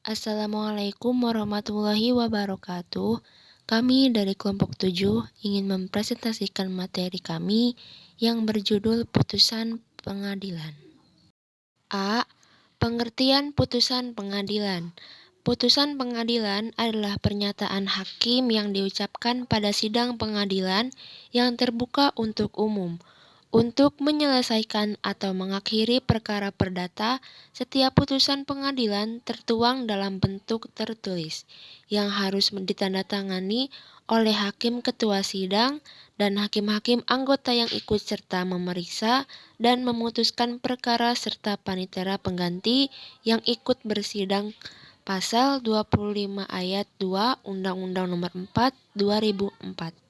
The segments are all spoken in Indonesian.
Assalamualaikum warahmatullahi wabarakatuh. Kami dari kelompok 7 ingin mempresentasikan materi kami yang berjudul Putusan Pengadilan. A. Pengertian putusan pengadilan. Putusan pengadilan adalah pernyataan hakim yang diucapkan pada sidang pengadilan yang terbuka untuk umum. Untuk menyelesaikan atau mengakhiri perkara perdata, setiap putusan pengadilan tertuang dalam bentuk tertulis, yang harus ditandatangani oleh hakim ketua sidang dan hakim-hakim anggota yang ikut serta memeriksa dan memutuskan perkara serta panitera pengganti yang ikut bersidang pasal 25 ayat 2 Undang-Undang Nomor 4 2004.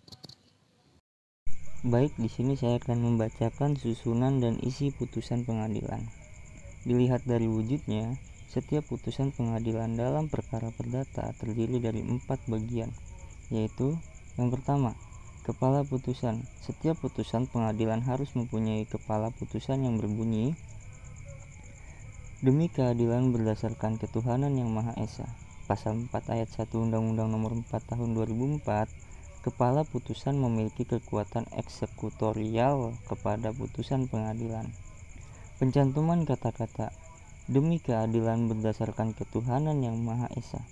Baik, di sini saya akan membacakan susunan dan isi putusan pengadilan. Dilihat dari wujudnya, setiap putusan pengadilan dalam perkara perdata terdiri dari 4 bagian, yaitu yang pertama, kepala putusan. Setiap putusan pengadilan harus mempunyai kepala putusan yang berbunyi, demi keadilan berdasarkan ketuhanan yang Maha Esa. Pasal 4 ayat 1 Undang-Undang Nomor 4 Tahun 2004, kepala putusan memiliki kekuatan eksekutorial kepada putusan pengadilan. Pencantuman kata-kata demi keadilan berdasarkan ketuhanan yang Maha Esa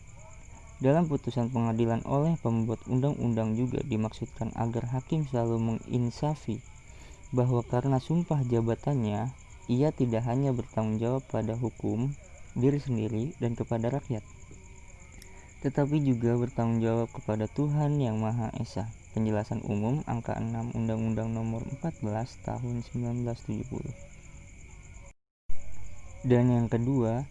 dalam putusan pengadilan oleh pembuat undang-undang juga dimaksudkan agar hakim selalu menginsafi bahwa karena sumpah jabatannya, ia tidak hanya bertanggung jawab pada hukum diri sendiri dan kepada rakyat, tetapi juga bertanggung jawab kepada Tuhan yang Maha Esa. Penjelasan umum angka 6 Undang-Undang Nomor 14 Tahun 1970. Dan yang kedua,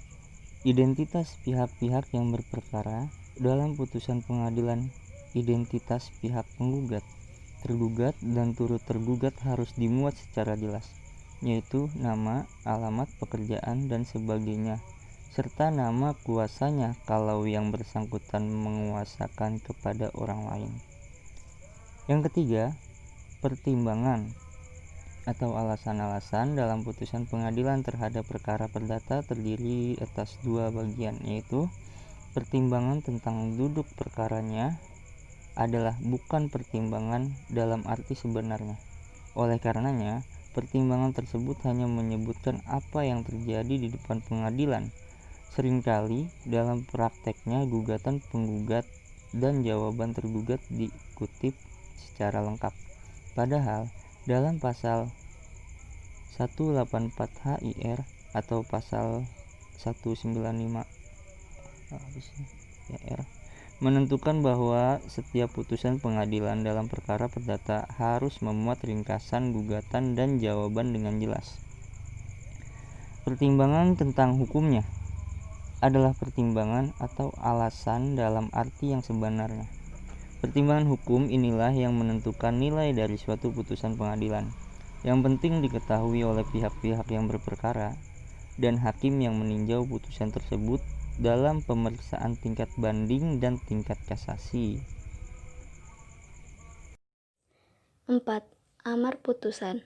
identitas pihak-pihak yang berperkara dalam putusan pengadilan. Identitas pihak penggugat, tergugat, dan turut tergugat harus dimuat secara jelas, yaitu nama, alamat pekerjaan, dan sebagainya, serta nama kuasanya kalau yang bersangkutan menguasakan kepada orang lain. Yang ketiga, pertimbangan atau alasan-alasan dalam putusan pengadilan terhadap perkara perdata terdiri atas 2 bagian, yaitu pertimbangan tentang duduk perkaranya adalah bukan pertimbangan dalam arti sebenarnya. Oleh karenanya, pertimbangan tersebut hanya menyebutkan apa yang terjadi di depan pengadilan. Seringkali dalam prakteknya gugatan penggugat dan jawaban tergugat dikutip secara lengkap. Padahal dalam pasal 184 HIR atau pasal 195 HIR menentukan bahwa setiap putusan pengadilan dalam perkara perdata harus memuat ringkasan gugatan dan jawaban dengan jelas. Pertimbangan tentang hukumnya adalah pertimbangan atau alasan dalam arti yang sebenarnya. Pertimbangan hukum inilah yang menentukan nilai dari suatu putusan pengadilan. Yang penting diketahui oleh pihak-pihak yang berperkara dan hakim yang meninjau putusan tersebut dalam pemeriksaan tingkat banding dan tingkat kasasi. 4. Amar putusan.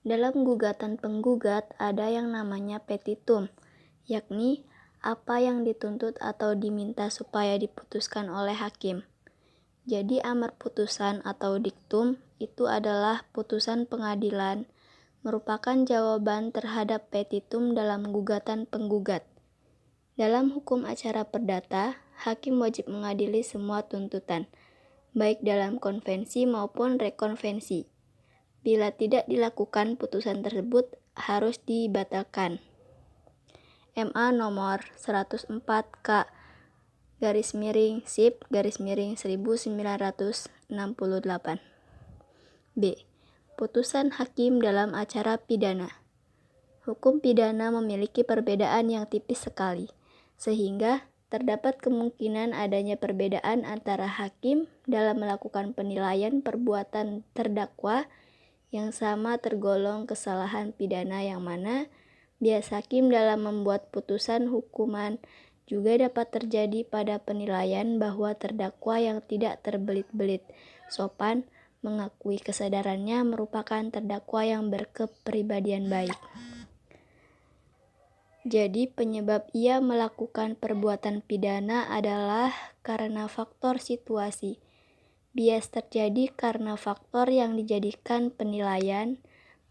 Dalam gugatan penggugat ada yang namanya petitum, yakni apa yang dituntut atau diminta supaya diputuskan oleh hakim. Jadi amar putusan atau diktum itu adalah putusan pengadilan, merupakan jawaban terhadap petitum dalam gugatan penggugat. Dalam hukum acara perdata, hakim wajib mengadili semua tuntutan, baik dalam konvensi maupun rekonvensi. Bila tidak dilakukan, putusan tersebut harus dibatalkan. MA nomor 104K /SIP/1968. B. Putusan hakim dalam acara pidana. Hukum pidana memiliki perbedaan yang tipis sekali, sehingga terdapat kemungkinan adanya perbedaan antara hakim dalam melakukan penilaian perbuatan terdakwa yang sama tergolong kesalahan pidana, yang mana bias hakim dalam membuat putusan hukuman juga dapat terjadi pada penilaian bahwa terdakwa yang tidak terbelit-belit sopan mengakui kesadarannya merupakan terdakwa yang berkepribadian baik. Jadi penyebab ia melakukan perbuatan pidana adalah karena faktor situasi. Bias terjadi karena faktor yang dijadikan penilaian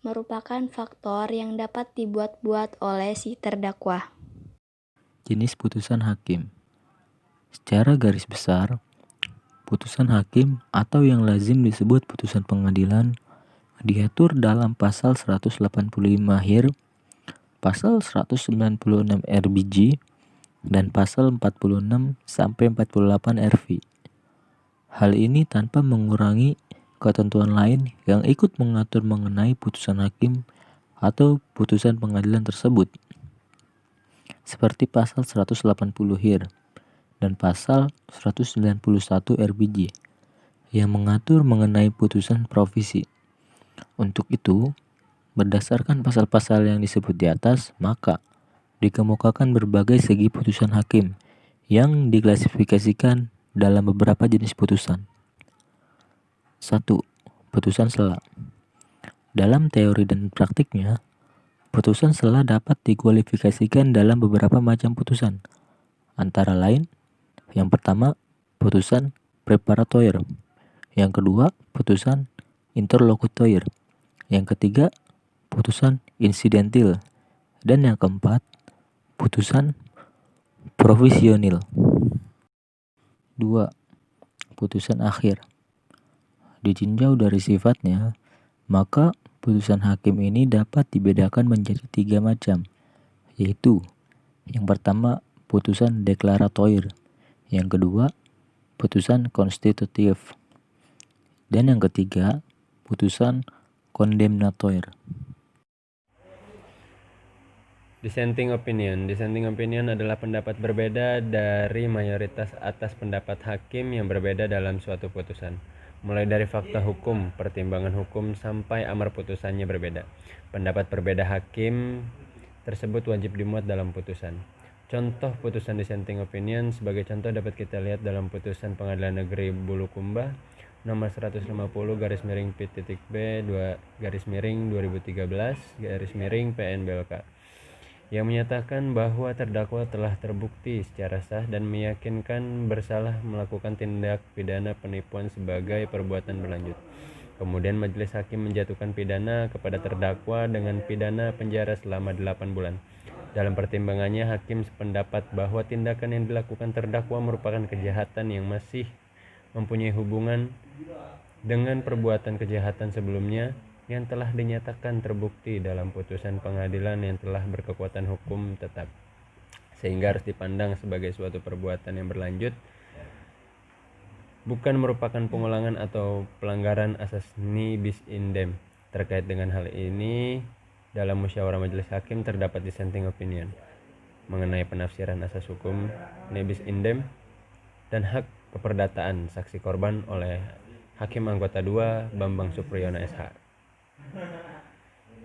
merupakan faktor yang dapat dibuat-buat oleh si terdakwa. Jenis putusan hakim. Secara garis besar, putusan hakim atau yang lazim disebut putusan pengadilan diatur dalam pasal 185 HIR, pasal 196 RBG, dan pasal 46 sampai 48 RV. Hal ini tanpa mengurangi ketentuan lain yang ikut mengatur mengenai putusan hakim atau putusan pengadilan tersebut, seperti pasal 180 HIR dan pasal 191 RBG yang mengatur mengenai putusan provisi. Untuk itu, berdasarkan pasal-pasal yang disebut di atas, maka dikemukakan berbagai segi putusan hakim yang diklasifikasikan dalam beberapa jenis putusan. 1. Putusan sela. Dalam teori dan praktiknya, putusan sela dapat dikualifikasikan dalam beberapa macam putusan. Antara lain, yang pertama, putusan preparatoire. Yang kedua, putusan interlokutoire. Yang ketiga, putusan insidentil. Dan yang keempat, putusan provisionil. 2. Putusan akhir. Ditinjau dari sifatnya, maka putusan hakim ini dapat dibedakan menjadi 3 macam, yaitu yang pertama, putusan deklaratoire. Yang kedua, putusan konstitutif. Dan yang ketiga, putusan kondemnatoire. Dissenting opinion. Dissenting opinion adalah pendapat berbeda dari mayoritas atas pendapat hakim yang berbeda dalam suatu putusan. Mulai dari fakta hukum, pertimbangan hukum, sampai amar putusannya berbeda. Pendapat berbeda hakim tersebut wajib dimuat dalam putusan. Contoh putusan dissenting opinion sebagai contoh dapat kita lihat dalam putusan Pengadilan Negeri Bulukumba nomor 150/P.B 2/2013/PNBLK yang menyatakan bahwa terdakwa telah terbukti secara sah dan meyakinkan bersalah melakukan tindak pidana penipuan sebagai perbuatan berlanjut. Kemudian majelis hakim menjatuhkan pidana kepada terdakwa dengan pidana penjara selama 8 bulan. Dalam pertimbangannya, hakim sependapat bahwa tindakan yang dilakukan terdakwa merupakan kejahatan yang masih mempunyai hubungan dengan perbuatan kejahatan sebelumnya yang telah dinyatakan terbukti dalam putusan pengadilan yang telah berkekuatan hukum tetap, sehingga harus dipandang sebagai suatu perbuatan yang berlanjut, bukan merupakan pengulangan atau pelanggaran asas ni bis indem. Terkait dengan hal ini, dalam musyawarah majelis hakim terdapat dissenting opinion mengenai penafsiran asas hukum ni bis indem dan hak keperdataan saksi korban oleh Hakim Anggota 2 Bambang Supriyono SH.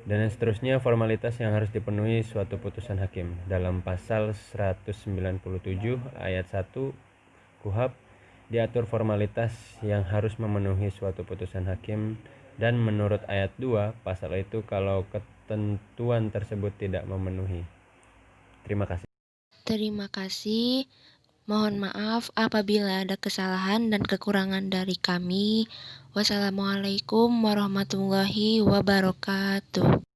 Dan seterusnya formalitas yang harus dipenuhi suatu putusan hakim. Dalam pasal 197 ayat 1 KUHP diatur formalitas yang harus memenuhi suatu putusan hakim, dan menurut ayat 2 pasal itu kalau ketentuan tersebut tidak memenuhi. Terima kasih. Terima kasih. Mohon maaf apabila ada kesalahan dan kekurangan dari kami. Wassalamualaikum warahmatullahi wabarakatuh.